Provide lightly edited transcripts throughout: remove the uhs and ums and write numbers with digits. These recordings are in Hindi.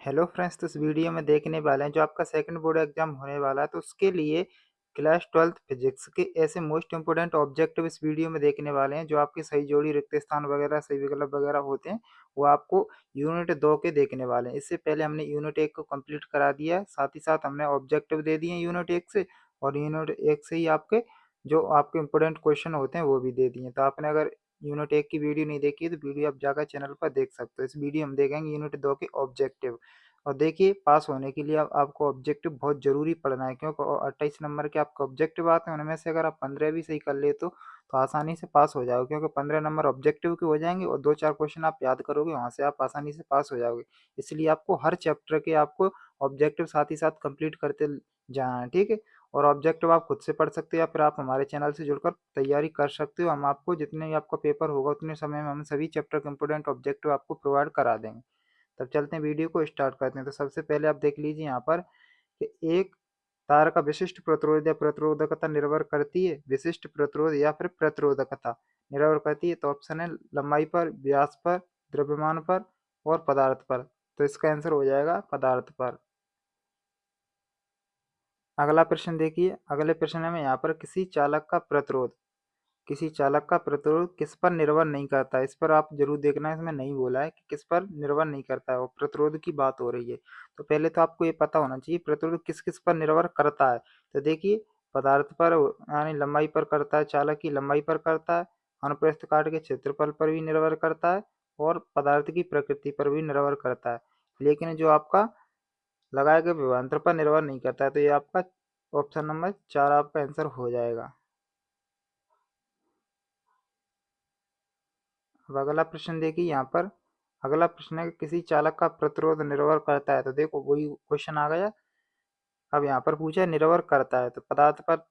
हेलो फ्रेंड्स, तो इस वीडियो में देखने वाले हैं जो आपका सेकंड बोर्ड एग्जाम होने वाला है, तो उसके लिए क्लास 12th फिजिक्स के ऐसे मोस्ट इंपोर्टेंट ऑब्जेक्टिव इस वीडियो में देखने वाले हैं जो आपकी सही जोड़ी, रिक्त स्थान वगैरह, सही विकल्प वगैरह होते हैं, वो आपको यूनिट 2 के देखने वाले हैं। इससे पहले हमने यूनिट 1 को कंप्लीट करा दिया है, साथ ही साथ हमने ऑब्जेक्टिव दे दिए यूनिट 1 से, और यूनिट 1 से ही आपके जो आपके इंपोर्टेंट क्वेश्चन होते हैं वो भी दे दिए। तो आपने अगर यूनिट 1 की वीडियो नहीं देखी है तो वीडियो आप जाकर चैनल पर देख सकते हो। इस वीडियो हम देखेंगे यूनिट 2 के ऑब्जेक्टिव। और देखिए, पास होने के लिए आपको ऑब्जेक्टिव बहुत ज़रूरी पढ़ना है, क्योंकि 28 नंबर के आपके ऑब्जेक्टिव आते हैं, उनमें से अगर आप 15 भी सही कर लेते हो तो आसानी से पास हो जाओगे, क्योंकि 15 नंबर ऑब्जेक्टिव के हो जाएंगे और 2-4 क्वेश्चन आप याद करोगे, वहाँ से आप आसानी से पास हो जाओगे। इसलिए आपको हर चैप्टर के आपको ऑब्जेक्टिव साथ ही साथ कंप्लीट करते जाना है, ठीक है। और ऑब्जेक्टिव आप खुद से पढ़ सकते हो या फिर आप हमारे चैनल से जुड़कर तैयारी कर सकते हो। हम आपको जितने भी आपका पेपर होगा उतने समय में हम सभी चैप्टर के इंपोर्टेंट ऑब्जेक्टिव आपको प्रोवाइड करा देंगे। तब चलते हैं, वीडियो को स्टार्ट करते हैं। तो सबसे पहले आप देख लीजिए यहाँ पर कि एक तार का विशिष्ट प्रतिरोध या प्रतिरोधकता निर्भर करती है, विशिष्ट प्रतिरोध या फिर प्रतिरोधकता निर्भर करती है। तो ऑप्शन है लंबाई पर, व्यास पर, द्रव्यमान पर और पदार्थ पर। तो इसका आंसर हो जाएगा पदार्थ पर। अगला प्रश्न देखिए, अगले प्रश्न में यहाँ पर किसी चालक का प्रतिरोध किस पर निर्भर नहीं करता है। इस पर आप जरूर देखना है, इसमें नहीं बोला है कि किस पर निर्भर नहीं करता है, और प्रतिरोध की बात हो रही है। तो पहले तो आपको ये पता होना चाहिए प्रतिरोध किस किस पर निर्भर करता है। तो देखिए, पदार्थ पर यानी लंबाई पर करता है, चालक की लंबाई पर करता है, अनुप्रस्थ काट के क्षेत्रफल पर भी निर्भर करता है, और पदार्थ की प्रकृति पर भी निर्भर करता है। लेकिन जो आपका लगाए गए विभवांतर पर निर्भर नहीं करता है। तो ये आपका ऑप्शन नंबर 4 आपका आंसर हो जाएगा। अब अगला प्रश्न देखिए यहाँ पर। अगला प्रश्न है कि किसी चालक का प्रतिरोध निर्भर करता है। तो देखो, वही क्वेश्चन आ गया। अब यहाँ पर पूछा है निर्भर करता है, तो पदार्थ पर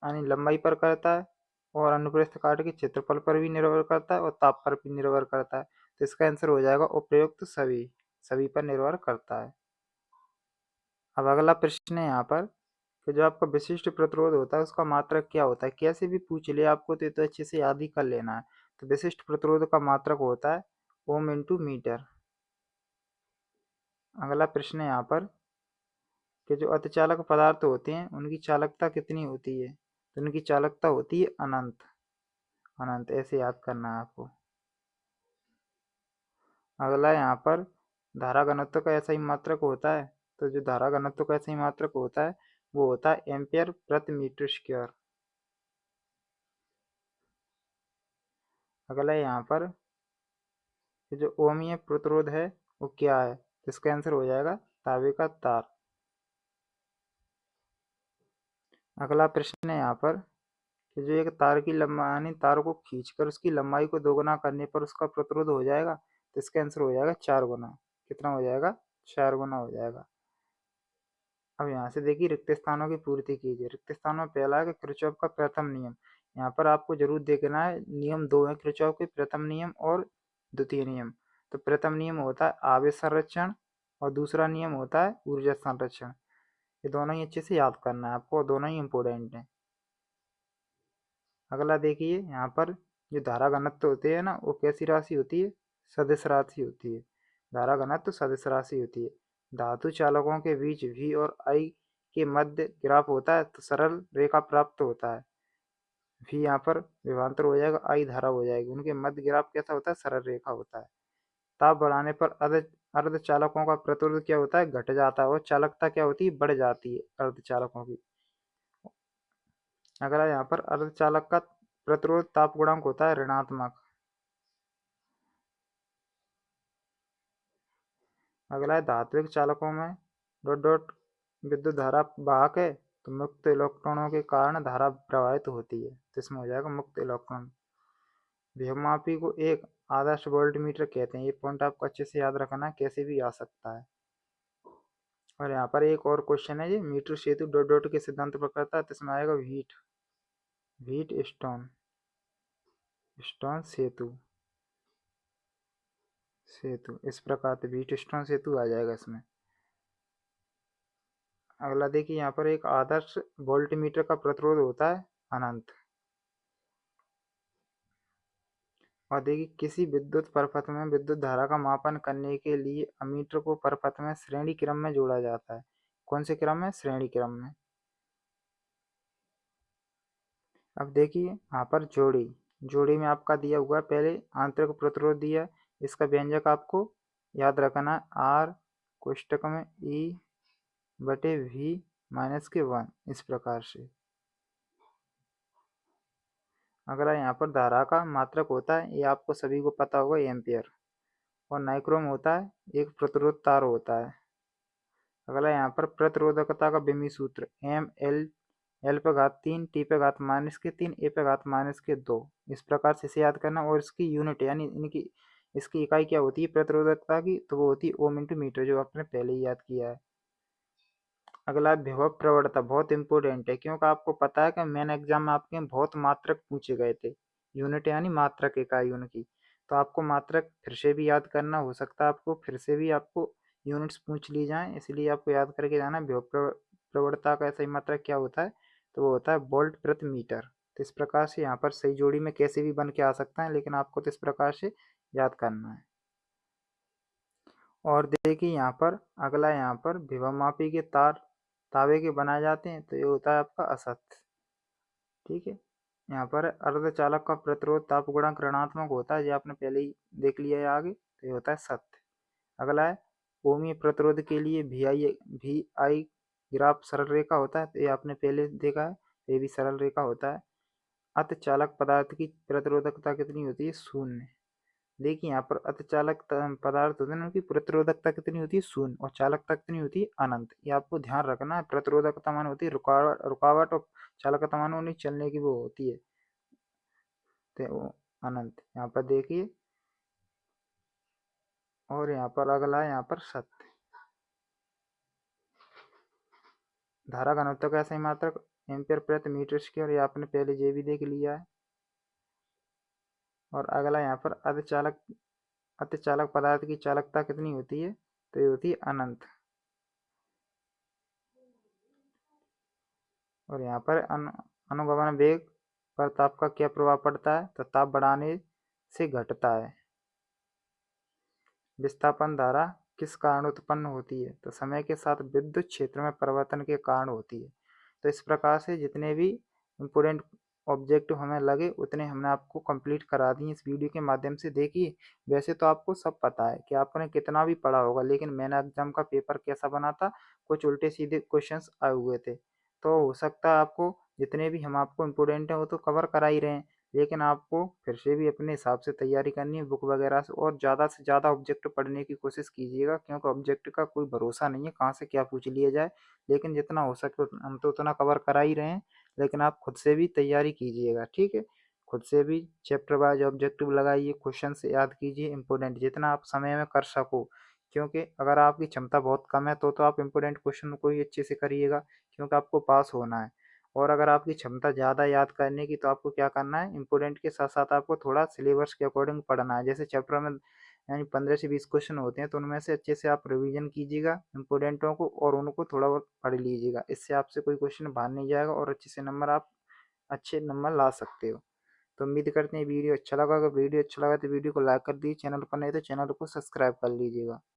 यानी लंबाई पर करता है, और अनुप्रस्थ काट के क्षेत्रफल पर भी निर्भर करता है, और ताप पर भी निर्भर करता है। तो इसका आंसर हो जाएगा उपयुक्त सभी, सभी पर निर्भर करता है। अब अगला प्रश्न है यहाँ पर कि जो आपका विशिष्ट प्रतिरोध होता है उसका मात्रक क्या होता है। कैसे भी पूछ ले आपको तो ये तो अच्छे से याद ही कर लेना है। तो विशिष्ट प्रतिरोध का मात्रक होता है ओम इंटू मीटर। अगला प्रश्न है यहाँ पर कि जो अतिचालक पदार्थ होते हैं उनकी चालकता कितनी होती है। तो उनकी चालकता होती है अनंत। अनंत ऐसे याद करना है आपको। अगला यहाँ पर धारा घनत्व का ऐसा ही मात्रक होता है। तो जो धारा घनत्व का ऐसा ही मात्रक होता है वो होता है एम्पियर प्रति मीटर स्क्वायर। अगला यहाँ पर कि जो ओमीय प्रतिरोध है वो क्या है। तो इसका आंसर हो जाएगा तांबे का तार। अगला प्रश्न है यहाँ पर कि जो एक तार की लंबाई यानी तार को खींचकर उसकी लंबाई को दोगुना करने पर उसका प्रतिरोध हो जाएगा। तो इसका आंसर हो जाएगा 4 गुना। कितना हो जाएगा? 4 गुना हो जाएगा। अब यहाँ से देखिए, रिक्त स्थानों की पूर्ति कीजिए। रिक्त स्थानों में पहला है कि किरचॉफ का प्रथम नियम। यहाँ पर आपको जरूर देखना है, नियम दो है किरचॉफ के, प्रथम नियम और द्वितीय नियम। तो प्रथम नियम होता है आवेश संरक्षण, और दूसरा नियम होता है ऊर्जा संरक्षण। ये दोनों ही अच्छे से याद करना है आपको, दोनों ही इंपॉर्टेंट हैं। अगला देखिए यहाँ पर, जो धारा घनत्व होते हैं ना, वो कैसी राशि होती है? सदिश राशि होती है। धारा घनत्व सदिश राशि होती है। धातु चालकों के बीच V और I के मध्य ग्राफ होता है तो सरल रेखा प्राप्त होता है। V यहाँ पर विभवांतर हो जाएगा, I धारा हो जाएगी, उनके मध्य ग्राफ कैसा होता है? सरल रेखा होता है। ताप बढ़ाने पर अर्ध चालकों का प्रतिरोध क्या होता है? घट जाता है, और चालकता क्या होती है? बढ़ जाती है अर्ध चालकों की। अगला यहाँ पर अर्धचालक का प्रतिरोध ताप गुणांक होता है ऋणात्मक। अगला है धात्विक चालकों में डॉट डॉट विद्युत धारा वाहक है, तो मुक्त इलेक्ट्रॉनों के कारण धारा प्रवाहित होती है, तो इसमें हो जाएगा मुक्त इलेक्ट्रॉन। विभवमापी को एक आदर्श वोल्टमीटर कहते हैं। ये पॉइंट आपको अच्छे से याद रखना है, कैसे भी आ सकता है। और यहाँ पर एक और क्वेश्चन है, ये मीटर सेतु डॉट डॉट के सिद्धांत पर करता है, तो इसमें आएगा व्हीट व्हीट स्टोन स्टोन सेतु सेतु इस प्रकार से व्हीट स्टोन सेतु आ जाएगा इसमें। अगला देखिए, यहाँ पर एक आदर्श वोल्टमीटर का प्रतिरोध होता है अनंत। और देखिए किसी विद्युत परपथ में विद्युत धारा का मापन करने के लिए अमीटर को परपथ में श्रेणी क्रम में जोड़ा जाता है। कौन से क्रम में? श्रेणी क्रम में। अब देखिए यहाँ पर जोड़ी में आपका दिया हुआ है, पहले आंतरिक प्रतिरोध दिया है, इसका व्यंजक आपको याद रखना है, आर कोष्टक में ई बटे वी माइनस के 1, इस प्रकार से। अगला यहाँ पर धारा का मात्रक होता है, ये आपको सभी को पता होगा, एम्पियर। और नाइक्रोम होता है, एक प्रतिरोध तार होता है। अगला यहाँ पर प्रतिरोधकता का बिंब सूत्र एम एल पे घात 3 टी पे घात -3 ए पे घात -2, इस प्रकार से इसे याद करना। और इसकी यूनिट यानी इनकी इसकी इकाई क्या होती है प्रतिरोधकता की? तो वो होती है ओम इंटू मीटर, जो आपने पहले ही याद किया है। अगला विभव प्रवणता, बहुत इंपॉर्टेंट है, क्योंकि आपको पता है कि मेन एग्जाम में आपके बहुत मात्रक पूछे गए थे, यूनिट यानी मात्रक इकाई उनकी। तो आपको मात्रक फिर से भी याद करना, हो सकता है आपको फिर से भी आपको यूनिट्स पूछ ली जाएं, इसलिए आपको याद करके जाना। विभव प्रवणता का सही मात्रक क्या होता है? तो वो होता है वोल्ट प्रति मीटर। तो इस प्रकार से यहाँ पर सही जोड़ी में कैसे भी बन के आ सकता है, लेकिन आपको तो इस प्रकार से याद करना है। और देखिए यहाँ पर अगला, यहाँ पर विभवमापी के तार तावे के बनाए जाते हैं, तो ये होता है आपका असत्य। ठीक है, यहाँ पर अर्धचालक का प्रतिरोध ताप गुणांक ऋणात्मक होता है, ये आपने पहले ही देख लिया है आगे, तो ये होता है सत्य। अगला है ओमीय प्रतिरोध के लिए वी आई ग्राफ सरल रेखा होता है, तो ये आपने पहले देखा है, ये भी सरल रेखा होता है। अर्धचालक पदार्थ की प्रतिरोधकता कितनी होती है? 0। देखिए यहाँ पर अर्धचालक पदार्थ होते हैं, उनकी प्रतिरोधकता कितनी होती है? 0, और चालकता कितनी होती है? अनंत। ये आपको ध्यान रखना है। प्रतिरोधकता मान होती है रुकावट, और चालकता मान उन्हें चलने की वो होती है, तो वो अनंत। यहाँ पर देखिए, और यहाँ पर अगला है यहाँ पर सत्य। धारा घनत्व का सही मात्रक एम्पियर प्रति मीटर स्क्वायर, ये आपने पहले ये भी देख लिया है। और अगला यहाँ पर अर्धचालक पदार्थ की चालकता कितनी होती है? तो ये होती है अनंत। और यहाँ पर अनुगमन वेग पर ताप का क्या प्रभाव पड़ता है? तो ताप बढ़ाने से घटता है। विस्थापन धारा किस कारण उत्पन्न होती है? तो समय के साथ विद्युत क्षेत्र में परिवर्तन के कारण होती है। तो इस प्रकार से जितने भी इम्पोर्टेंट ऑब्जेक्टिव हमें लगे उतने हमने आपको कंप्लीट करा दिए इस वीडियो के माध्यम से। देखिए वैसे तो आपको सब पता है कि आपने कितना भी पढ़ा होगा, लेकिन मैंने एग्जाम का पेपर कैसा बना था, कुछ उल्टे सीधे क्वेश्चंस आए हुए थे, तो हो सकता है आपको जितने भी हम आपको इम्पोर्टेंट हैं वो तो कवर करा ही रहे हैं, लेकिन आपको फिर से भी अपने हिसाब से तैयारी करनी है बुक वगैरह से, और ज़्यादा से ज़्यादा ऑब्जेक्ट पढ़ने की कोशिश कीजिएगा, क्योंकि ऑब्जेक्ट का कोई भरोसा नहीं है कहाँ से क्या पूछ लिया जाए। लेकिन जितना हो सके हम तो उतना कवर करा ही रहे हैं, लेकिन आप खुद से भी तैयारी कीजिएगा। ठीक है, खुद से भी चैप्टर वाइज ऑब्जेक्टिव लगाइए, क्वेश्चन से याद कीजिए इम्पोर्टेंट जितना आप समय में कर सको, क्योंकि अगर आपकी क्षमता बहुत कम है तो आप इम्पोर्टेंट क्वेश्चन को ही अच्छे से करिएगा, क्योंकि आपको पास होना है। और अगर आपकी क्षमता ज़्यादा याद करने की, तो आपको क्या करना है, इम्पोर्टेंट के साथ साथ आपको थोड़ा सिलेबस के अकॉर्डिंग पढ़ना है। जैसे चैप्टर में यानी 15 से 20 क्वेश्चन होते हैं, तो उनमें से अच्छे से आप रिवीजन कीजिएगा इम्पोर्टेंटों को, और उनको थोड़ा बहुत पढ़ लीजिएगा। इससे आपसे कोई क्वेश्चन बाहर नहीं जाएगा, और अच्छे से नंबर आप अच्छे नंबर ला सकते हो। तो उम्मीद करते हैं वीडियो अच्छा लगा। अगर वीडियो अच्छा लगा तो वीडियो को लाइक कर दीजिए, चैनल पर नहीं तो चैनल को सब्सक्राइब कर लीजिएगा।